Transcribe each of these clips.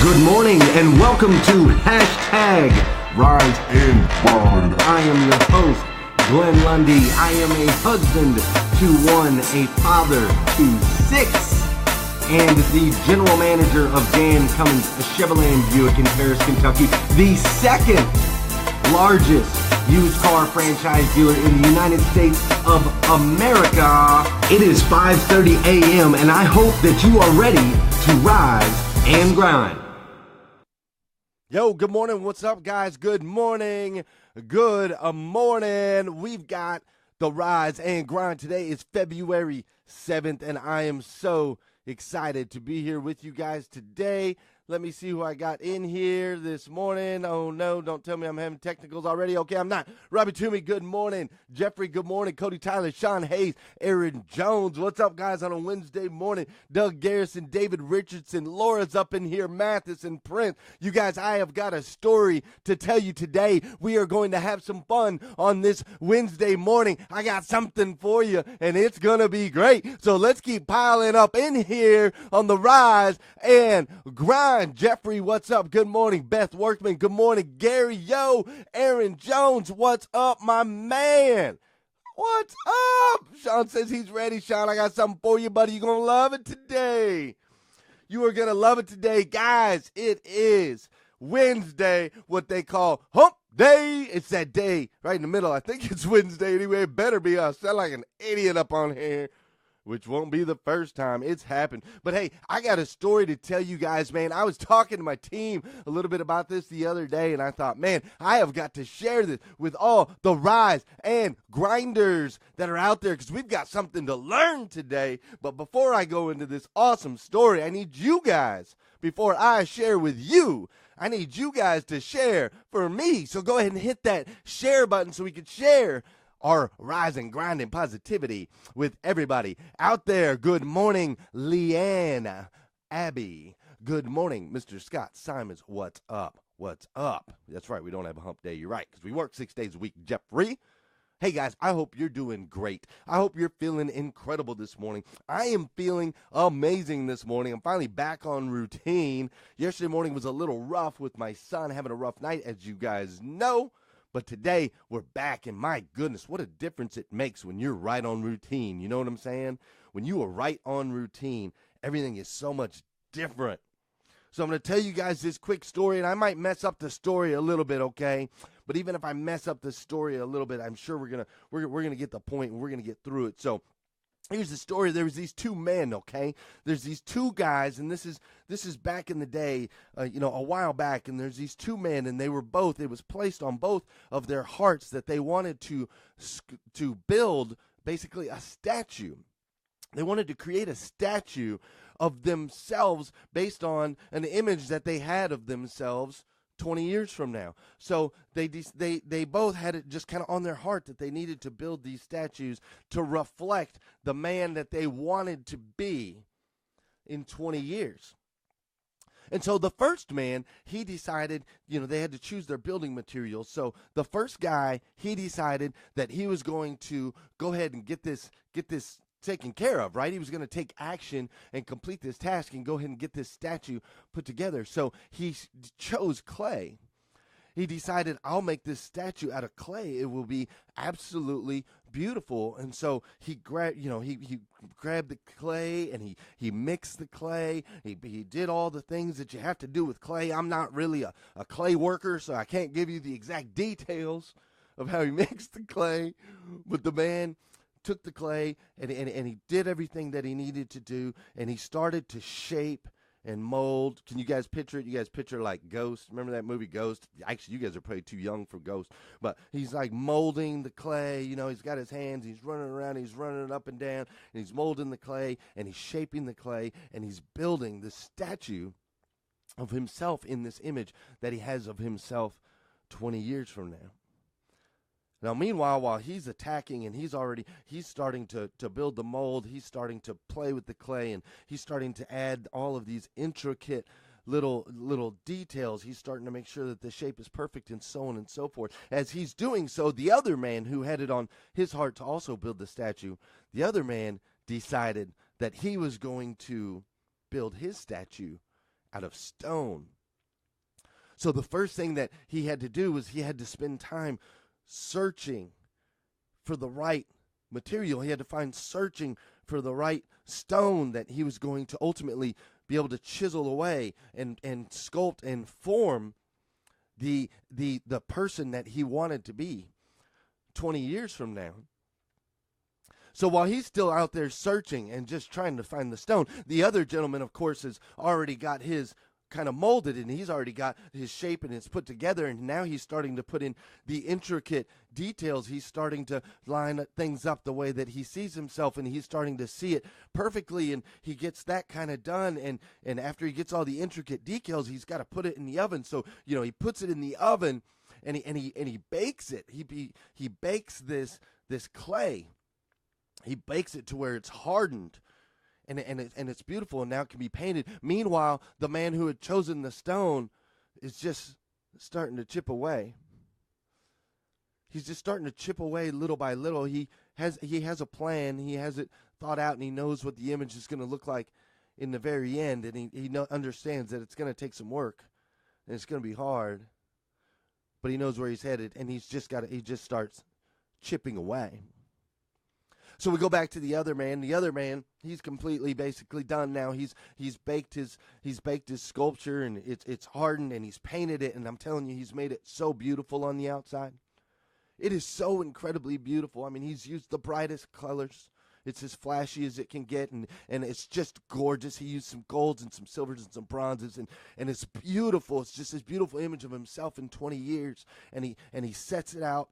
Good morning and welcome to Hashtag Rise and Grind. I am your host, Glenn Lundy. I am a husband to one, a father to six, and the general manager of Dan Cummins Chevrolet Buick in Paris, Kentucky, the second largest used car franchise dealer in the United States of America. It is 5:30 a.m. and I hope that you are ready to rise and grind. Yo, good morning. What's up, guys? Good morning. Good morning. We've got the Rise and Grind. Today is February 7th, and I am so excited to be here with you guys today. Let me see who I got in here this morning. Oh, no, don't tell me I'm having technicals already. Okay, I'm not. Robbie Toomey, good morning. Jeffrey, good morning. Cody Tyler, Sean Hayes, Aaron Jones. What's up, guys, on a Wednesday morning? Doug Garrison, David Richardson, Laura's up in here, Mathis and Prince. You guys, I have got a story to tell you today. We are going to have some fun on this Wednesday morning. I got something for you, and it's going to be great. So let's keep piling up in here on the Rise and Grind. Jeffrey, what's up? Good morning. Beth Workman, good morning. Gary, yo. Aaron Jones, what's up, my man? What's up? Sean says he's ready. Sean, I got something for you, buddy. You're going to love it today. You are going to love it today. Guys, it is Wednesday, what they call hump day. It's that day right in the middle. I think it's Wednesday anyway. It better be. I sound like an idiot up on here, which won't be the first time it's happened. But hey, I got a story to tell you guys, man. I was talking to my team a little bit about this the other day, and I thought, man, I have got to share this with all the Rise and Grinders that are out there, because we've got something to learn today. But before I go into this awesome story, I need you guys, before I share with you, I need you guys to share for me. So go ahead and hit that share button so we can share our Rise and Grind and positivity with everybody out there. Good morning, Leanne, Abby. Good morning, Mr. Scott Simons. What's up? What's up? That's right, we don't have a hump day. You're right, because we work 6 days a week. Jeffrey. Hey, guys, I hope you're doing great. I hope you're feeling incredible this morning. I am feeling amazing this morning. I'm finally back on routine. Yesterday morning was a little rough with my son having a rough night, as you guys know. But today, we're back, and my goodness, what a difference it makes when you're right on routine. You know what I'm saying? When you are right on routine, everything is so much different. So I'm going to tell you guys this quick story, and I might mess up the story a little bit, okay? But even if I mess up the story a little bit, I'm sure we're gonna get the point, and we're going to get through it. So here's the story. There was these two men, okay? There's these two guys, and this is back in the day, a while back, and there's these two men, and it was placed on both of their hearts that they wanted to build basically a statue. They wanted to create a statue of themselves based on an image that they had of themselves 20 years from now. So they both had it just kind of on their heart that they needed to build these statues to reflect the man that they wanted to be in 20 years. And so the first man, he decided, they had to choose their building materials. So the first guy, he decided that he was going to go ahead and get this taken care of, right? He was going to take action and complete this task and go ahead and get this statue put together. So he chose clay. He decided, I'll make this statue out of clay. It will be absolutely beautiful. And so he grabbed the clay, and he mixed the clay. He did all the things that you have to do with clay. I'm not really a clay worker, so I can't give you the exact details of how he mixed the clay. But the man took the clay and he did everything that he needed to do, and he started to shape and mold. Can you guys picture it? You guys picture like Ghost. Remember that movie Ghost? Actually, you guys are probably too young for Ghost. But he's like molding the clay. He's got his hands. He's running around. He's running it up and down. And he's molding the clay, and he's shaping the clay, and he's building this statue of himself in this image that he has of himself 20 years from now. Now, meanwhile, while he's attacking and he's starting to build the mold, he's starting to play with the clay, and he's starting to add all of these intricate little details. He's starting to make sure that the shape is perfect, and so on and so forth. As he's doing so, the other man who had it on his heart to also build the statue, the other man decided that he was going to build his statue out of stone. So the first thing that he had to do was he had to spend time searching for the right material. He had to find searching for the right stone that he was going to ultimately be able to chisel away and sculpt and form the person that he wanted to be 20 years from now. So while he's still out there searching and just trying to find the stone, the other gentleman, of course, has already got his kind of molded, and he's already got his shape and it's put together, and now he's starting to put in the intricate details. He's starting to line things up the way that he sees himself, and he's starting to see it perfectly, and he gets that kind of done, and after he gets all the intricate details, he's got to put it in the oven. So, he puts it in the oven, and he bakes it. He bakes this clay. He bakes it to where it's hardened. And it's beautiful, and now it can be painted. Meanwhile, the man who had chosen the stone is just starting to chip away. He's just starting to chip away little by little. He has a plan. He has it thought out, and he knows what the image is going to look like in the very end. And he understands that it's going to take some work, and it's going to be hard. But he knows where he's headed, and he just starts chipping away. So we go back to the other man. The other man, he's completely basically done now. He's baked his sculpture, and it's hardened, and he's painted it, and I'm telling you, he's made it so beautiful on the outside. It is so incredibly beautiful. I mean, he's used the brightest colors. It's as flashy as it can get, and it's just gorgeous. He used some golds and some silvers and some bronzes, and it's beautiful. It's just this beautiful image of himself in 20 years, and he sets it out.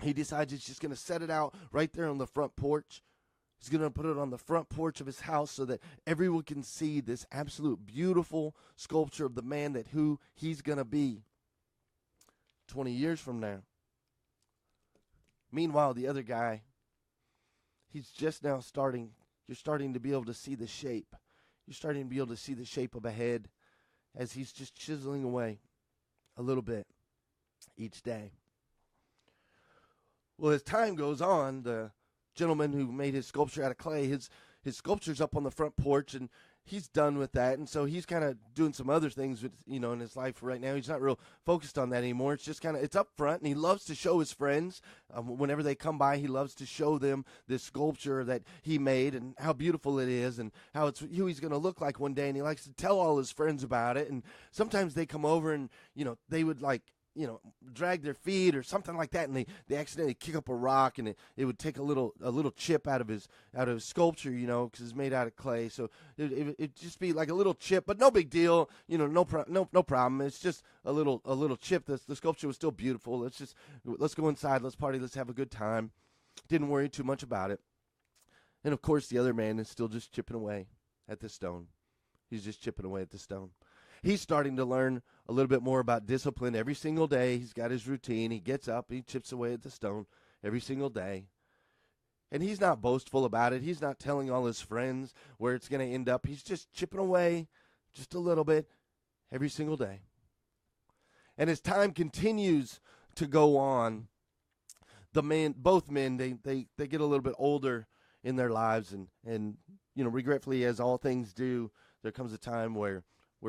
He decides he's just going to set it out right there on the front porch. He's going to put it on the front porch of his house so that everyone can see this absolute beautiful sculpture of the man that who he's going to be 20 years from now. Meanwhile, the other guy, he's just now starting. You're starting to be able to see the shape. You're starting to be able to see the shape of a head as he's just chiseling away a little bit each day. Well, as time goes on, the gentleman who made his sculpture out of clay, his sculpture's up on the front porch, and he's done with that. And so he's kind of doing some other things with, in his life right now. He's not real focused on that anymore. It's just it's up front, and he loves to show his friends. Whenever they come by, he loves to show them this sculpture that he made and how beautiful it is and how it's who he's going to look like one day. And he likes to tell all his friends about it. And sometimes they come over and, they would drag their feet or something like that, and they accidentally kick up a rock, and it would take a little chip out of his sculpture, because it's made out of clay. So it'd just be like a little chip, but no big deal, no problem. It's just a little chip. The sculpture was still beautiful. Let's go inside, let's party, let's have a good time. Didn't worry too much about it. And of course, the other man is still just chipping away at the stone. He's just chipping away at the stone. He's starting to learn a little bit more about discipline every single day. He's got his routine. He gets up, he chips away at the stone every single day. And he's not boastful about it. He's not telling all his friends where it's going to end up. He's just chipping away just a little bit every single day. And as time continues to go on, both men, they get a little bit older in their lives, and regretfully, as all things do, there comes a time where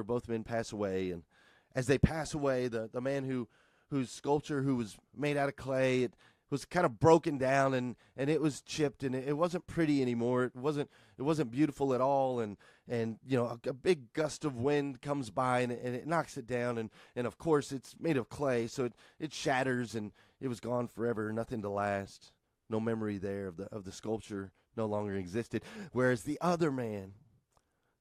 both men pass away. And as they pass away, the man whose sculpture, who was made out of clay, it was kind of broken down, and it was chipped, and it wasn't pretty anymore. It wasn't beautiful at all. And a big gust of wind comes by, and it knocks it down. And of course, it's made of clay, so it shatters, and it was gone forever, nothing to last. No memory there of the sculpture no longer existed. Whereas the other man,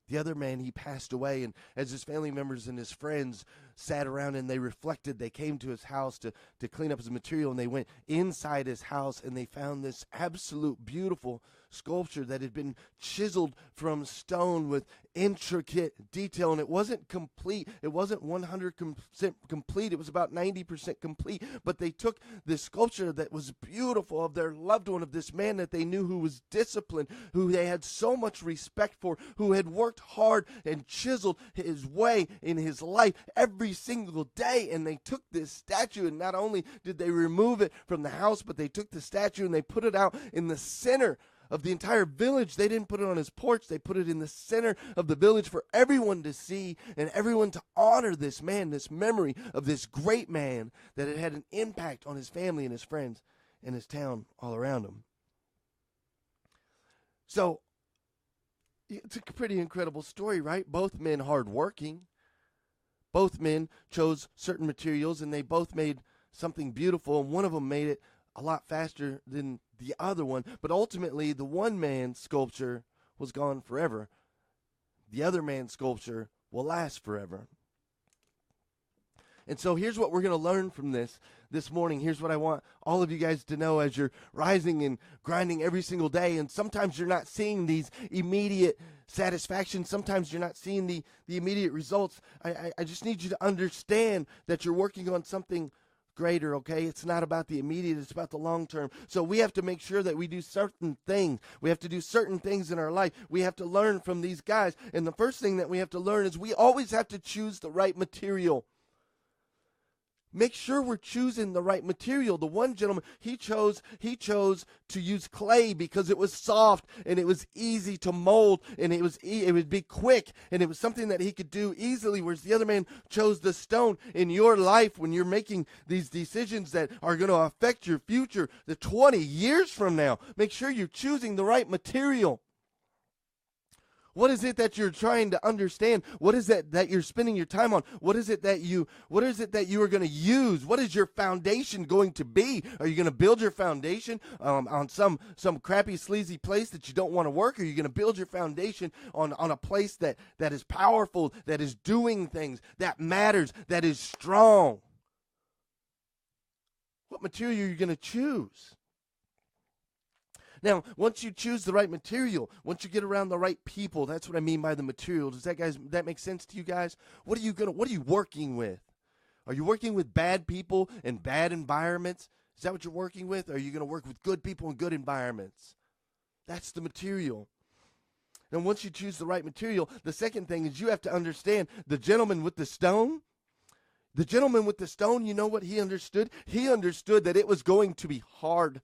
he passed away, and as his family members and his friends sat around and they reflected, they came to his house to clean up his material, and they went inside his house, and they found this absolute beautiful sculpture that had been chiseled from stone with intricate detail, and it wasn't complete. It wasn't 100% complete. It was about 90% complete, but they took this sculpture that was beautiful of their loved one, of this man that they knew who was disciplined, who they had so much respect for, who had worked hard and chiseled his way in his life every single day. And they took this statue, and not only did they remove it from the house, but they took the statue and they put it out in the center of the entire village. They didn't put it on his porch. They put it in the center of the village for everyone to see and everyone to honor this man, this memory of this great man that had an impact on his family and his friends and his town all around him. So it's a pretty incredible story, right? Both men hardworking. Both men chose certain materials and they both made something beautiful, and one of them made it a lot faster than the other one. But ultimately, the one man's sculpture was gone forever. The other man's sculpture will last forever. And so here's what we're going to learn from this morning. Here's what I want all of you guys to know as you're rising and grinding every single day. And sometimes you're not seeing these immediate satisfaction. Sometimes you're not seeing the immediate results. I just need you to understand that you're working on something greater, okay? It's not about the immediate, it's about the long term. So we have to make sure that we do certain things. We have to do certain things in our life. We have to learn from these guys. And the first thing that we have to learn is we always have to choose the right material. Make sure we're choosing the right material. The one gentleman, he chose to use clay because it was soft and it was easy to mold and it would be quick and it was something that he could do easily, whereas the other man chose the stone. In your life, when you're making these decisions that are going to affect your future, the 20 years from now, make sure you're choosing the right material. What is it that you're trying to understand? What is it that you're spending your time on? What is it that you are going to use? What is your foundation going to be? Are you going to build your foundation on some crappy, sleazy place that you don't want to work? Or are you going to build your foundation on a place that is powerful, that is doing things, that matters, that is strong? What material are you going to choose? Now, once you choose the right material, once you get around the right people, that's what I mean by the material. Does that make sense to you guys? What are you working with? Are you working with bad people and bad environments? Is that what you're working with? Or are you going to work with good people and good environments? That's the material. And once you choose the right material, the second thing is you have to understand the gentleman with the stone. The gentleman with the stone, you know what he understood? He understood that it was going to be hard.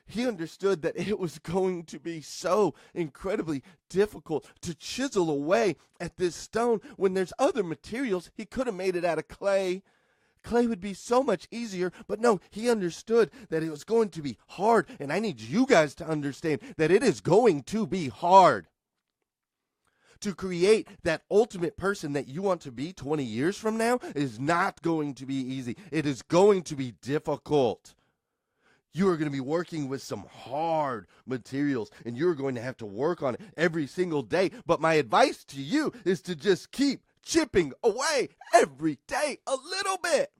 He understood that it was going to be so incredibly difficult to chisel away at this stone when there's other materials. He could have made it out of clay. Clay would be so much easier, but no, he understood that it was going to be hard, and I need you guys to understand that it is going to be hard. To create that ultimate person that you want to be 20 years from now is not going to be easy. It is going to be difficult. You are going to be working with some hard materials, and you're going to have to work on it every single day. But my advice to you is to just keep chipping away every day a little bit.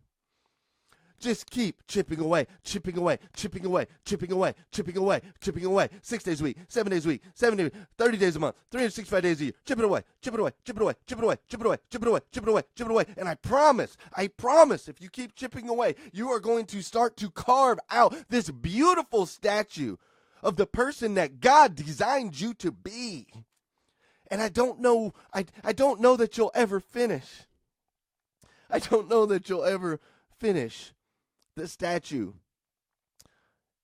Just keep chipping away, chipping away, chipping away, chipping away, chipping away, chipping away. 6 days a week, 7 days a week, 7 days, 30 days a month, 365 days a year. Chip it away, chip it away, chip it away, chip it away, chip it away, chip it away, chip it away, chip it away. And I promise, if you keep chipping away, you are going to start to carve out this beautiful statue of the person that God designed you to be. And I don't know that you'll ever finish. I don't know that you'll ever finish the statue.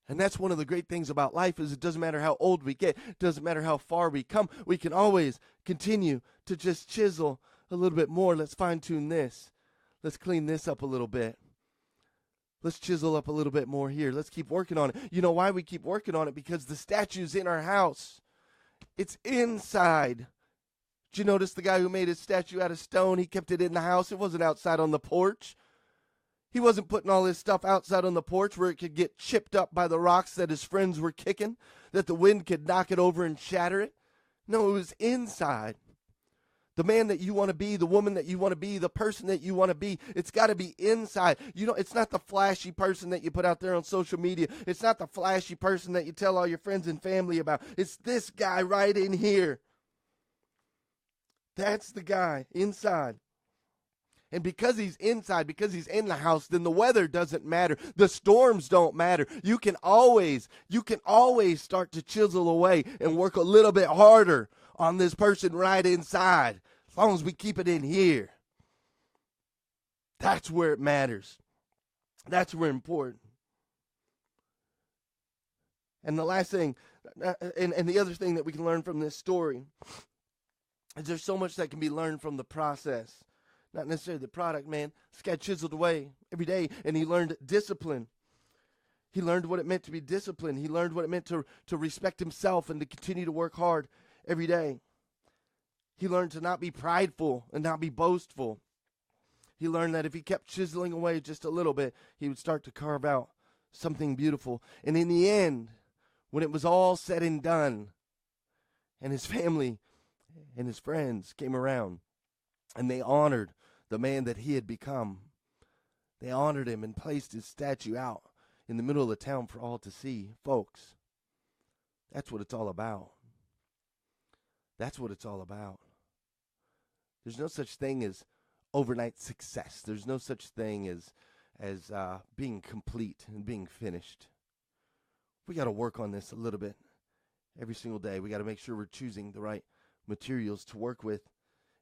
And that's one of the great things about life is it doesn't matter how old we get, it doesn't matter how far we come, we can always continue to just chisel a little bit more. Let's fine-tune this. Let's clean this up a little bit. Let's chisel up a little bit more here. Let's keep working on it. You know why we keep working on it? Because the statue's in our house. It's inside. Did you notice the guy who made his statue out of stone? He kept it in the house. It wasn't outside on the porch. He wasn't putting all his stuff outside on the porch where it could get chipped up by the rocks that his friends were kicking, that the wind could knock it over and shatter it. No, it was inside. The man that you want to be, the woman that you want to be, the person that you want to be, it's got to be inside. It's not the flashy person that you put out there on social media. It's not the flashy person that you tell all your friends and family about. It's this guy right in here. That's the guy inside. And because he's inside, because he's in the house, then the weather doesn't matter. The storms don't matter. You can always start to chisel away and work a little bit harder on this person right inside, as long as we keep it in here. That's where it matters. That's where it's important. And the last thing, and the other thing that we can learn from this story is there's so much that can be learned from the process. Not necessarily the product, man. This guy chiseled away every day, and he learned discipline. He learned what it meant to be disciplined. He learned what it meant to respect himself and to continue to work hard every day. He learned to not be prideful and not be boastful. He learned that if he kept chiseling away just a little bit, he would start to carve out something beautiful. And in the end, when it was all said and done, and his family and his friends came around, and they honored the man that he had become, they honored him and placed his statue out in the middle of the town for all to see. Folks, that's what it's all about. That's what it's all about. There's no such thing as overnight success. There's no such thing as being complete and being finished. We got to work on this a little bit every single day. We got to make sure we're choosing the right materials to work with.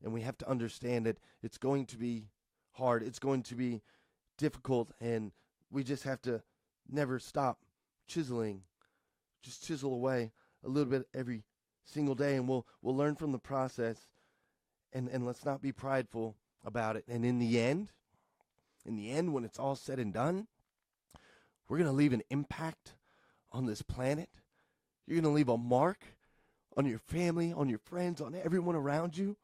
And we have to understand that it's going to be hard. It's going to be difficult. And we just have to never stop chiseling. Just chisel away a little bit every single day. And we'll learn from the process. And let's not be prideful about it. And in the end, when it's all said and done, we're going to leave an impact on this planet. You're going to leave a mark on your family, on your friends, on everyone around you.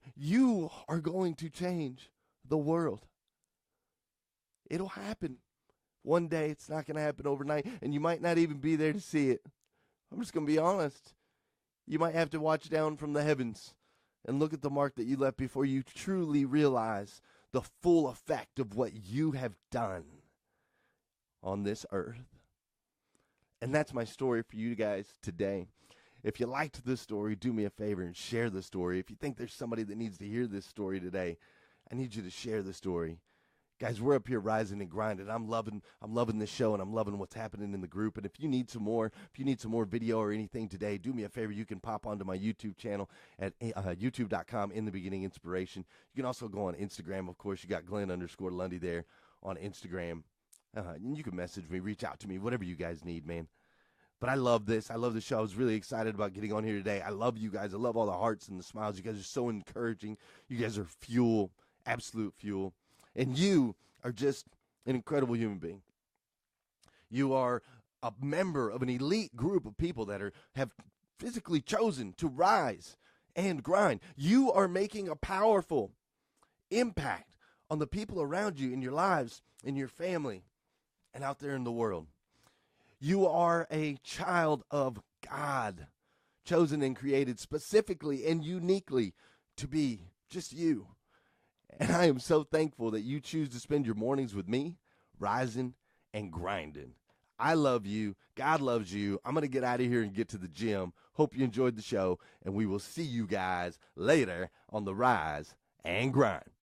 You are going to change the world. It'll happen. One day, it's not going to happen overnight, and you might not even be there to see it. I'm just going to be honest. You might have to watch down from the heavens and look at the mark that you left before you truly realize the full effect of what you have done on this earth. And that's my story for you guys today. If you liked this story, do me a favor and share the story. If you think there's somebody that needs to hear this story today, I need you to share the story. Guys, we're up here rising and grinding. I'm loving this show, and I'm loving what's happening in the group. And if you need some more video or anything today, do me a favor. You can pop onto my YouTube channel at youtube.com in the beginning inspiration. You can also go on Instagram, of course. You got Glenn_Lundy there on Instagram. And you can message me, reach out to me, whatever you guys need, man. But I love this. I love the show. I was really excited about getting on here today. I love you guys. I love all the hearts and the smiles. You guys are so encouraging. You guys are fuel, absolute fuel. And you are just an incredible human being. You are a member of an elite group of people that have physically chosen to rise and grind. You are making a powerful impact on the people around you in your lives, in your family, and out there in the world. You are a child of God, chosen and created specifically and uniquely to be just you. And I am so thankful that you choose to spend your mornings with me, rising and grinding. I love you. God loves you. I'm going to get out of here and get to the gym. Hope you enjoyed the show, and we will see you guys later on the Rise and Grind.